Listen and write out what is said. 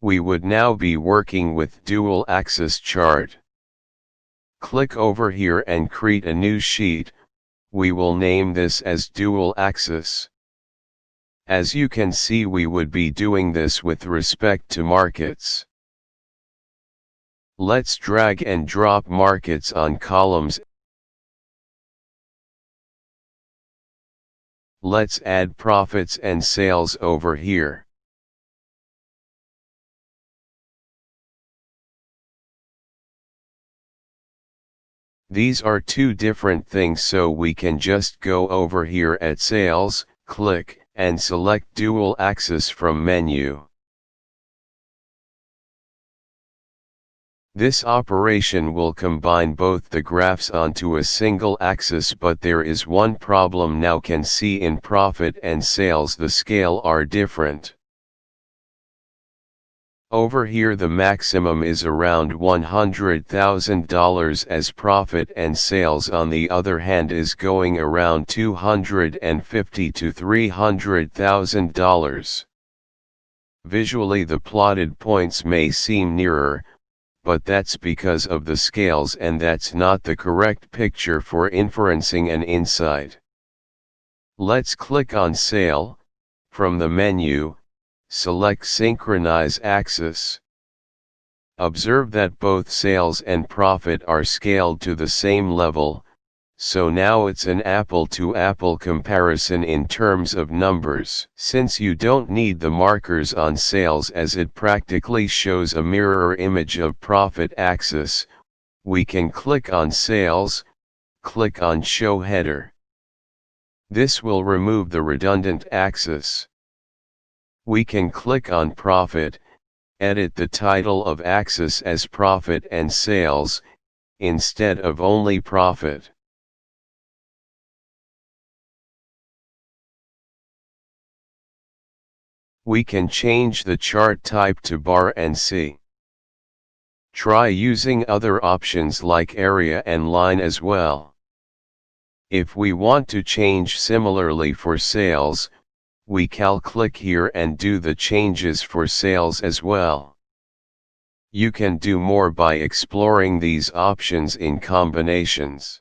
We would now be working with dual axis chart. Click over here and create a new sheet. We will name this as dual axis. As you can see, we would be doing this with respect to markets. Let's drag and drop markets on columns. Let's add profits and sales over here. These are two different things, so we can just go over here at sales, click, and select dual axis from menu. This operation will combine both the graphs onto a single axis, but there is one problem now. Can see in profit and sales the scale are different. Over here the maximum is around $100,000 as profit, and sales on the other hand is going around $250,000 to $300,000. Visually the plotted points may seem nearer, but that's because of the scales, and that's not the correct picture for inferencing an insight. Let's click on Sale. From the menu, select Synchronize Axis. Observe that both sales and profit are scaled to the same level, so now it's an apple-to-apple comparison in terms of numbers. Since you don't need the markers on sales as it practically shows a mirror image of profit axis, we can click on Sales, click on Show Header. This will remove the redundant axis. We can click on Profit, edit the title of axis as Profit and Sales, instead of only Profit. We can change the chart type to bar and C. Try using other options like area and line as well. If we want to change similarly for sales, we can click here and do the changes for sales as well. You can do more by exploring these options in combinations.